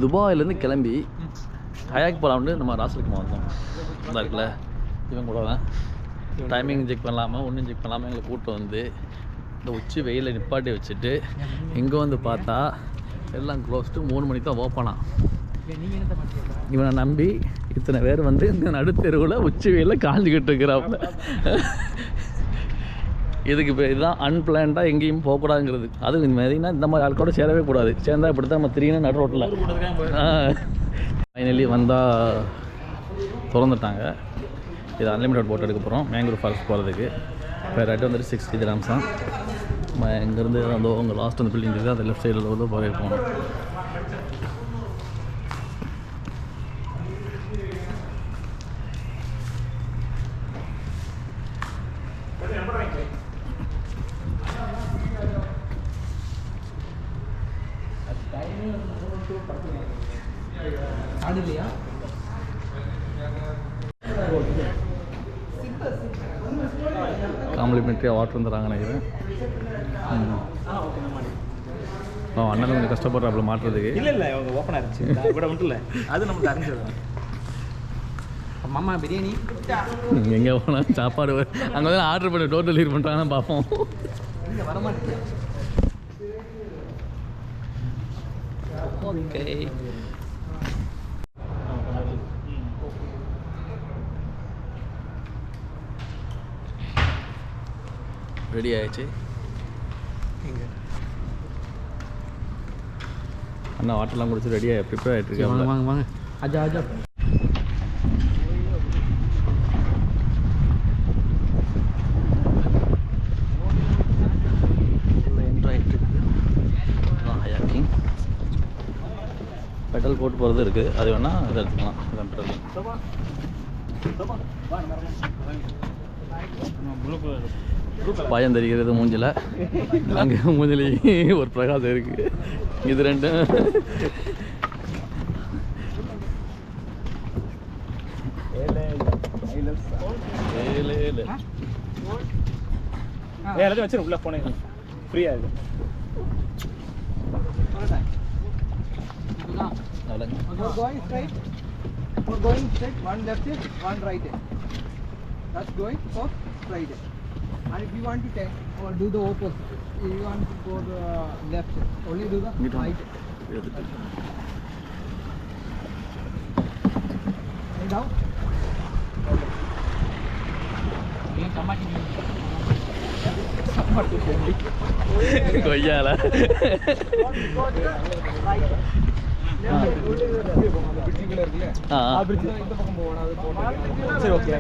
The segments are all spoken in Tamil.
துபாயிலேருந்து கிளம்பி கயாக் போகலாம்னு நம்ம ராசலுக்கு வந்தோம். நல்லா இருக்குல்ல, இவன் கூட தான் டைமிங் செக் பண்ணலாமல் ஒன்றும் செக் பண்ணாமல் எங்களை கூப்பிட்டு வந்து இந்த உச்சி வெயிலில் நிப்பாட்டி வச்சுட்டு இங்கே வந்து பார்த்தா எல்லாம் க்ளோஸ்ட்டு 3 மணிக்கு தான் ஓப்பனா. இவனை நம்பி இத்தனை பேர் வந்து இந்த நடுத்தெருவில் உச்சி வெயிலில் காஞ்சிக்கிட்டு இருக்கிறாப்புல. இதுக்கு இப்போ இதுதான் அன்பிளான்டாக எங்கேயும் போகக்கூடாதுங்கிறது. அதுவும் மெயினாக இந்த மாதிரி ஆட்களோட சேரவே கூடாது. சேர்ந்தால் இப்படி தான் நம்ம திடீர்னு நடு ரோட்டில். ஃபைனலி வந்தால் திறந்துட்டாங்க. இது அன்லிமிட்டட் போட் எடுக்க போகிறோம் மேங்க்ரூவ் ஃபாரஸ்ட் போகிறதுக்கு. இப்போ ரெட் வந்துட்டு 60 dirhams தான். நம்ம இங்கேருந்து அந்த உங்கள் லாஸ்ட் அந்த பில்டிங் இருக்குது, அந்த லெஃப்ட் சைடில் வந்து போகணும். காம்ப்ளிமெண்ட்ரியாக வாட்டர் வந்துடுறாங்க நினைக்கிறேன். அண்ணன் கொஞ்சம் கஷ்டப்படுறாப்புல மாட்டுறதுக்கு. இல்லை அவங்க ஓப்பனாக இருந்துச்சு, கூட மட்டும் இல்லை, அது நமக்கு அறிஞ்சது. மாமா பிரியாணி எங்கே போனால் சாப்பாடு அங்கே வந்து ஆர்டர் பண்ணி டோர் டெலிவரி பண்ணுறாங்கன்னு பார்ப்போம். வரமாட்டேன். ஓகே, ரெடி ஆயிடுச்சு. அண்ணா வாட்டர்லாம் குடிச்சு ரெடியாக ப்ரிப்பேர் ஆகிட்டு இருக்கேன். வாங்க வாங்க அஜா அஜா. பெட்ரோல் போட்டு போகிறது இருக்குது, அது வேணால் இதை எடுத்துக்கலாம். பயம் தெரிகிறது மூஞ்சில், அங்கே மூஞ்சிலேயே ஒரு பிரகாசம் இருக்குது. இது ரெண்டும் எல்லாத்தையும் வச்சு உள்ள போனேன் ஃப்ரீயாக இருக்குது. Going straight. We're going straight. One left it, one right it. That's going for straight it. And if you want to take or do the opposite, if you want to go the left it, only do the right it. And down. கொய்யால சரி ஓகே,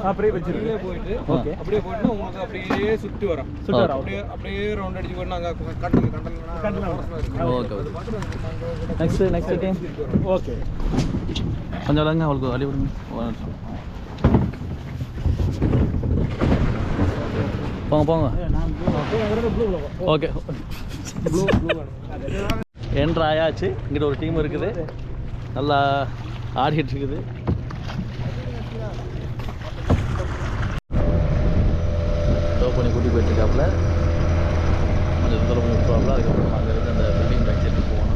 அப்படியே வச்சிருக்கே போயிட்டு அப்படியே போயிட்டு உங்களுக்கு அப்படியே சுற்றி வரோம் அப்படியே அப்படியே ரவுண்ட் அடிச்சு போயிட்டு நாங்கள் ஓகே. நெக்ஸ்ட் டைம் ஓகே கொஞ்சம் விளங்க அவளுக்கு வழி விடுங்க. போங்க போங்க. ஓகே, என்ட்ரு ஆயாச்சு. இங்கிட்ட ஒரு டீம் இருக்குது, நல்லா ஆடிட்டு இருக்குது. டோ பண்ணி கூட்டி போயிட்டுருக்காப்புல, கொஞ்சம் தூரம் பண்ணி விட்டுருவாப்புல. அதுக்கப்புறம் அங்கே இருந்து அந்த பில்டிங் பேக் சைடுக்கு போகணும்.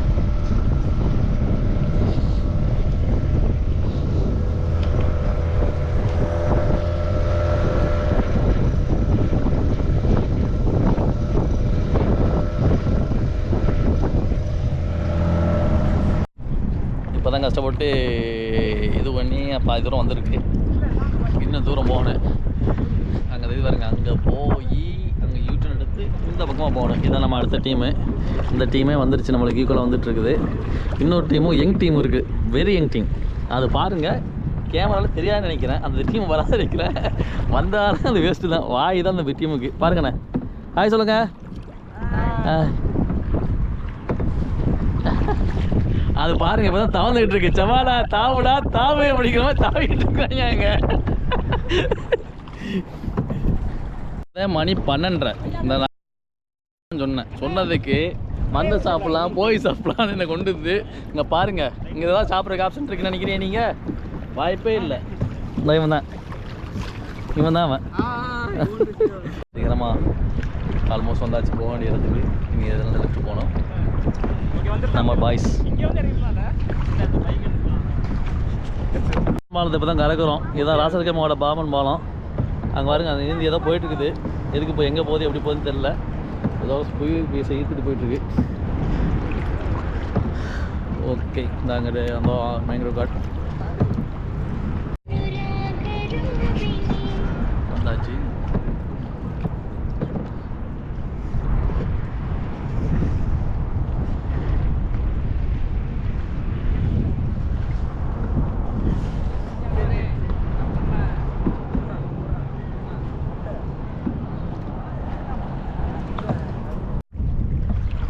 இப்போ தான் கஷ்டப்பட்டு இது பண்ணி பாதி தூரம் வந்திருக்கு. இன்னும் தூரம் போனேன். அங்கே இது பாருங்க, அங்கே போய் அங்கே யூட்டன் எடுத்து இந்த பக்கமாக போகணும். இதான் நம்ம அடுத்த டீமு. இந்த டீமே வந்துருச்சு, நம்மளுக்கு ஈக்குவலாக வந்துட்டுருக்குது. இன்னொரு டீமும் யங் டீம் இருக்குது, வெரி யங் டீம். அது பாருங்கள், கேமராவில் தெரியாதுன்னு நினைக்கிறேன். அந்த டீம் வராது நினைக்கிறேன். வந்தாலும் அது வேஸ்ட்டு தான். வாய் தான் அந்த டீமுக்கு. பாருங்கண்ணே, ஹாய் சொல்லுங்கள். அது பாருங்க, இப்போ தான் தவந்துக்கிட்டு இருக்கு. சவாடா தாவுடா தாவே அப்படிங்கிற மாதிரி தாவிக்கிட்டு இருக்காங்க. அங்கே மணி 12:30. இந்த சொன்னதுக்கு வந்து சாப்பிட்லாம் போய் சாப்பிட்லான்னு என்னை கொண்டு வந்து இங்கே பாருங்கள். இங்கே ஏதாவது சாப்பிட்றதுக்கு ஆப்ஷன் இருக்குன்னு நினைக்கிறேன் நீங்கள்? வாய்ப்பே இல்லை. இந்த இவன் தான் அவன். சீக்கிரமாக ஆல்மோஸ்ட் வந்தாச்சு போக வேண்டிய இடத்துக்கு. நீங்கள் எதனால லெஃப்ட் போனோம். நம்ம பாய்ஸ் இங்கே வந்து இறங்கிக்கலாம்ல பாலத்தை இப்போ தான் கறக்குறோம். இதுதான் ராசர்கமாவோட பாமன் பாலம். அங்கே பாருங்க அது இருந்து ஏதோ போயிட்டுருக்குது. எதுக்கு இப்போ எங்கே போகுது எப்படி போகுதுன்னு தெரில. ஏதோ போய் இழுத்துட்டு போயிட்டுருக்கு. ஓகே இந்த அங்கே அந்த மேங்க்ரோவ் காட் வந்தாச்சு.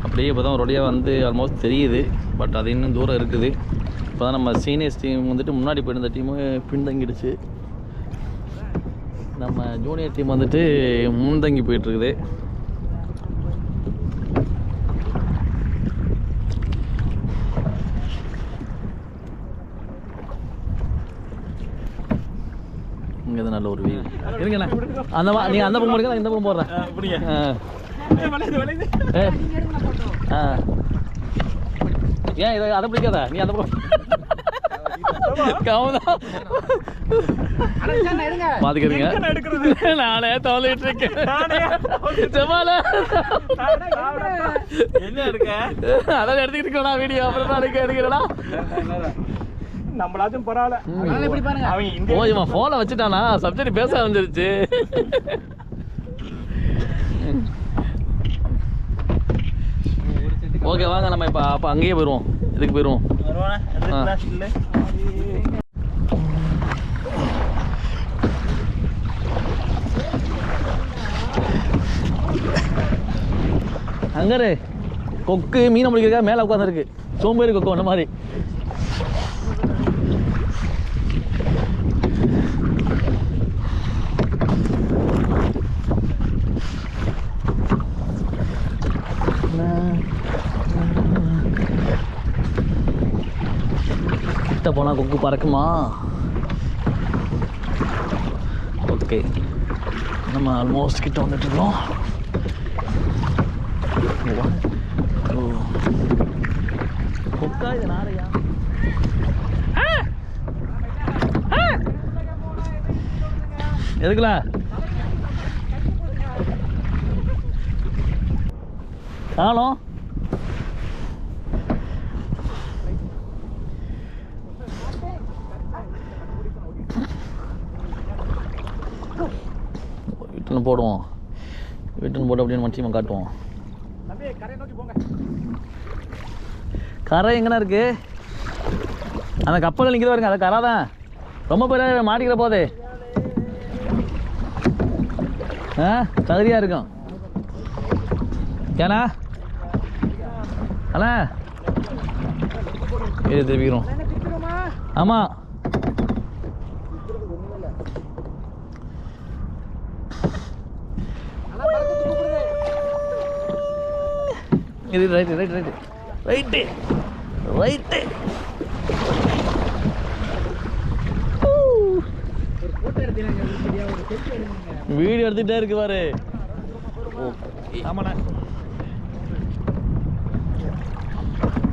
அப்படியே இப்போ தான் ஒரு வழியாக வந்து ஆல்மோஸ்ட் தெரியுது. பட் அது இன்னும் தூரம் இருக்குது. இப்போ தான் நம்ம சீனியர்ஸ் டீம் வந்துட்டு முன்னாடி போயிருந்த டீமு பின்தங்கிடுச்சு. நம்ம ஜூனியர் டீம் வந்துட்டு முன்தங்கி போயிட்டுருக்குது. இங்கே தான் நல்ல ஒரு வீடு இருக்குண்ணே. அந்த நீங்கள் அந்த பக்கம் போடுங்க, இந்த பக்கம் போடுறேன். இப்படிங்க ஏன் இதை அதை பிடிக்காத நீ அந்த பக்கம் பாத்துக்கிறீங்க. நானே தவளைட்டு இருக்கேன். என்ன இருக்க அதான் எடுத்துக்கிட்டு இருக்கா வீடியோ. அப்புறம் எடுக்கிறடா நம்மளாச்சும் பரவாயில்ல. ஓ இவன் போனை வச்சுட்டானா சப்ஜெக்ட் பேச ஆரம்பிச்சிருச்சு. ஓகே வாங்க நம்ம இப்போ அப்போ அங்கேயே போயிடுவோம். இதுக்கு போயிடுவோம். அங்கே கொக்கு மீனை பிடிக்கிறக்கா மேலே உட்காந்துருக்கு. சோம்பேறி கொக்கு அந்த மாதிரி. கிட்ட போனால் கொக்கு பறக்குமா? ஓகே நம்ம ஆல்மோஸ்ட் கிட்ட வந்துட்டுருக்கோம். கொக்கா இது நாரையா? எதுக்குல காணோம்? வீட்டுன்னு போடுவோம். வீட்டுன்னு போட்டு அப்படின்னு மச்சியமாக காட்டுவோம். கரை எங்கண்ணா இருக்கு? அந்த கப்பலில் நிற்கிது பாருங்க. அது கரை தான். ரொம்ப பேர் மாட்டிக்கிற போதே தகுதியாக இருக்கும். ஏண்ணா அண்ணா இது திருப்பிக்கிறோம். ஆமாம் இது right right right right right. Video எடுத்துகிட்டே இருக்கு பாரு. ஆமாண்ணா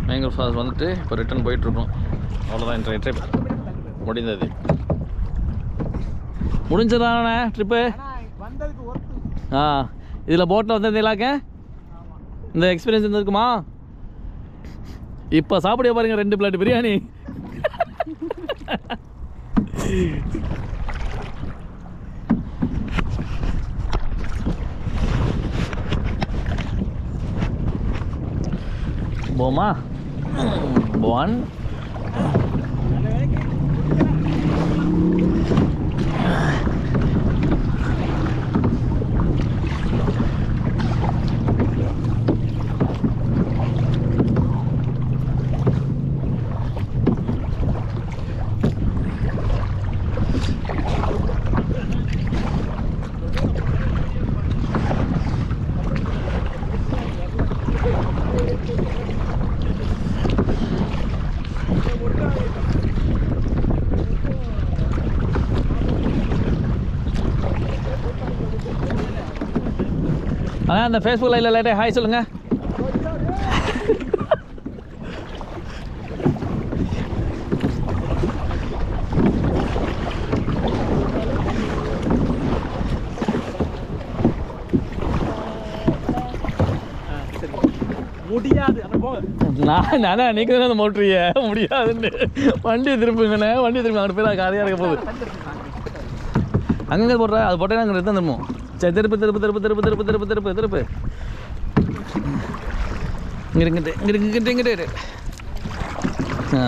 மேங்கல் ஃபால்ஸ் வந்துட்டு இப்போ ரிட்டர்ன் போயிட்டுருக்கோம். அவ்வளோதான் இந்த ட்ரிப் முடிந்தது. முடிஞ்சதாண்ணே ட்ரிப்பு. ஆ இதில் போட்டில் வந்திருந்தீங்களாக்க இந்த எக்ஸ்பீரியன்ஸ் இருந்திருக்குமா? இப்போ சாப்பிட பாருங்க 2 பிளேட் பிரியாணி. போமா 1 அண்ணா அந்த ஃபேஸ்புக் லைவ்ல லைட்டாக ஹாய் சொல்லுங்கள். முடியாது அந்த போங்க. நானே நீங்கள் தானே அந்த மோட்ரிய முடியாதுன்னு வண்டி திருப்புங்கண்ணே, வண்டி திருப்பி அங்கே போய் கதையாக இருக்க போகுது. அங்கங்கே போடுற அது போட்டே நாங்கள் தான் திரும்பும். சரி திருப்பு திருப்பு திருப்பு திருப்பு திருப்பு திருப்பு திருப்பு திருப்பு இங்கிட்டு இங்கிட்டு இங்கிட்டு இங்கிட்டு. ஆ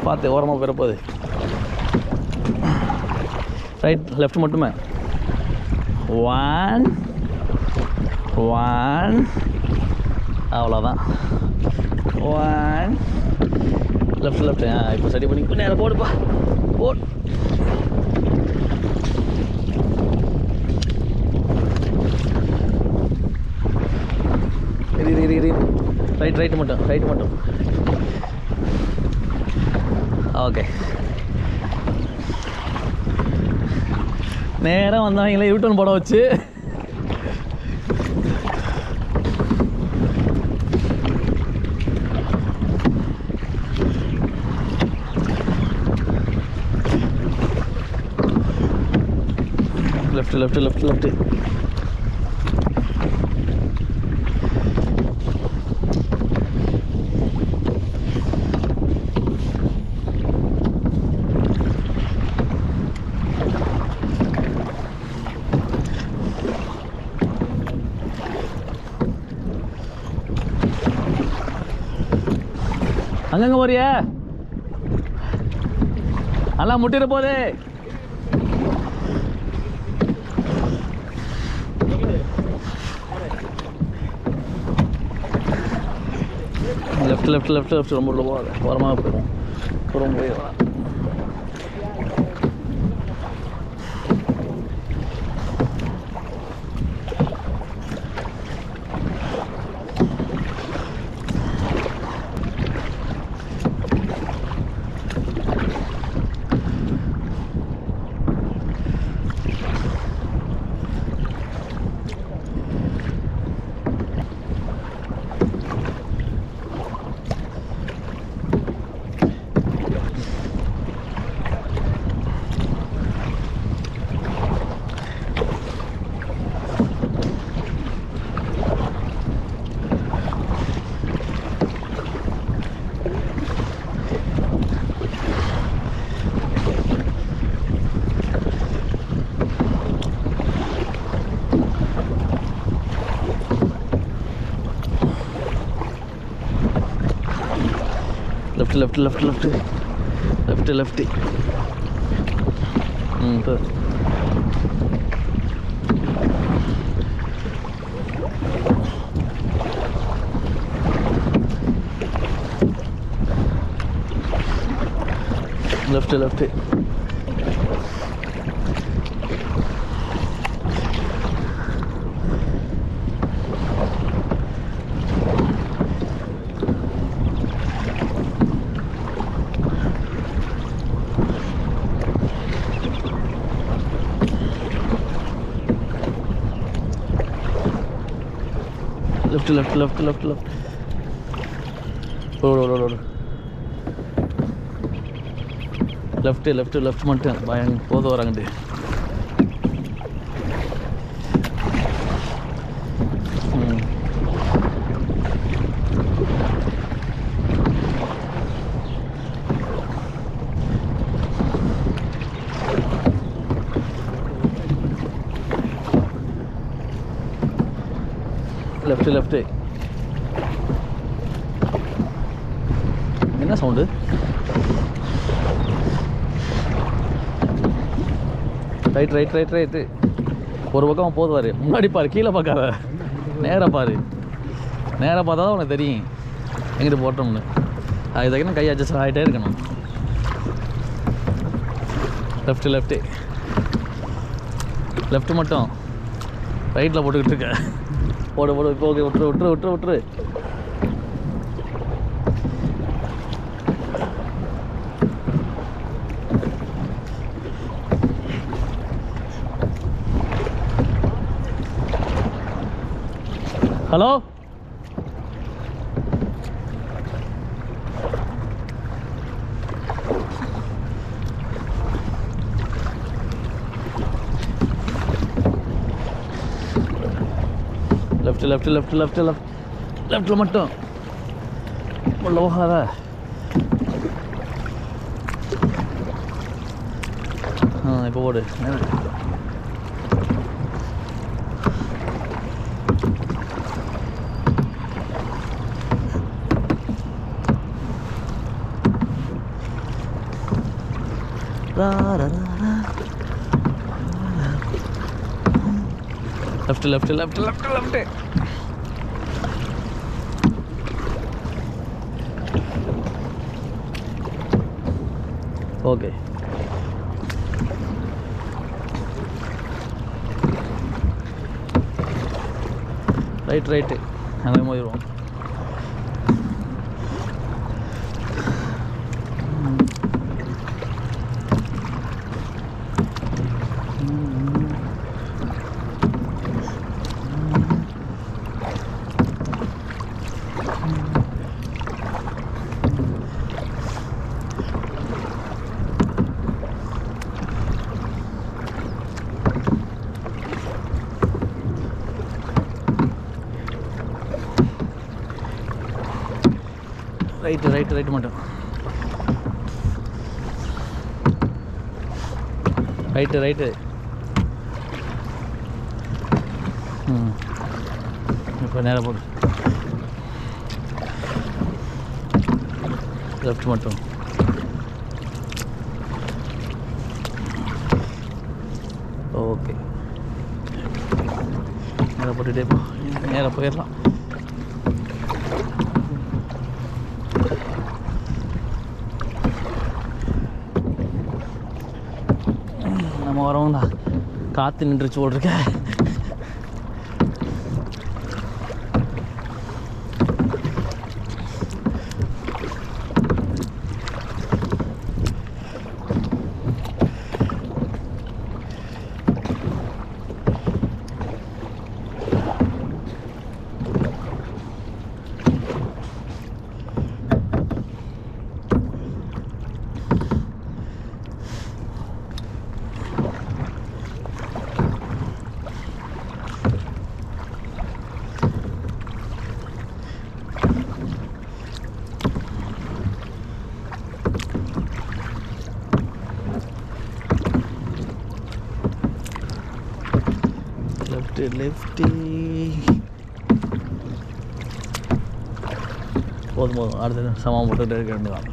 பார்த்து ஓரமாக போயிட போகுது. ரைட் லெஃப்ட் மட்டுமே. 1 1 அவ்வளோதான். 1 லெஃப்ட் லெஃப்ட். இப்போ சரி பண்ணி நேரம் போடுப்பா போடு. ரைட் ரைட்டு மட்டும் ரைட்டு மட்டும். ஓகே நேராக வந்தவங்களே யூட்டர்ன் போட வச்சு லெஃப்ட் லெஃப்ட் லெஃப்ட் லெஃப்ட். அங்கங்க போறிய எல்லாம் முட்டிட போதே. லெஃப்ட் லெஃப்ட் லெஃப்ட் லெஃப்ட் ரொம்ப உள்ள போகாது, ஓரமாக போயிடும். ரொம்ப போயிடலாம். left left left left left. Left left. Left left left left. Road. Left மட்டும் பயம் போது வராங்கட்டு. லெஃப்ட் என்ன சவுண்டு? ரைட் ஒரு பக்கம் போதுவார். முன்னாடி பாரு, கீழே பார்க்காத, நேராக பாரு. நேராக பார்த்தா தான் உனக்கு தெரியும் எங்கிட்டு போட்டோம்னு. அது தக்கணும் கை அட்ஜஸ்ட் ஆகிட்டே இருக்கணும். லெஃப்ட் மட்டும் ரைட்டில் போட்டுக்கிட்டு இருக்க. போடு இப்போ ஓகே. விட்டுரு. ஹலோ, left லெஃப்ட்டில் மட்டும் உள்ள போகாத. இப்போ ஓடு. லெஃப்ட். ஓகே. ரைட்டு அங்கே போயிடுவோம். ரைட்டு மட்டும். ரைட்டு. இப்போ நேராக போடு. லெஃப்ட் மட்டும். ஓகே. நேராக போட்டுகிட்டே போ. நேராக போயிடலாம். நம்ம வரவங்க தான் காற்று நின்றுச்சு போட்டிருக்க. லெஃப்ட் போதும். அடுத்த சமம் போட்டுகிட்டே இருக்க வேண்டியதான்.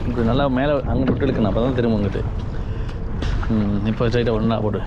இப்படி நல்லா மேலே அங்கே விட்டு இழுக்கணும், அப்போ தான் திரும்ப அங்கிட்டு. இப்போ ஸ்ட்ரைட்டாக ஒன்றா போடு.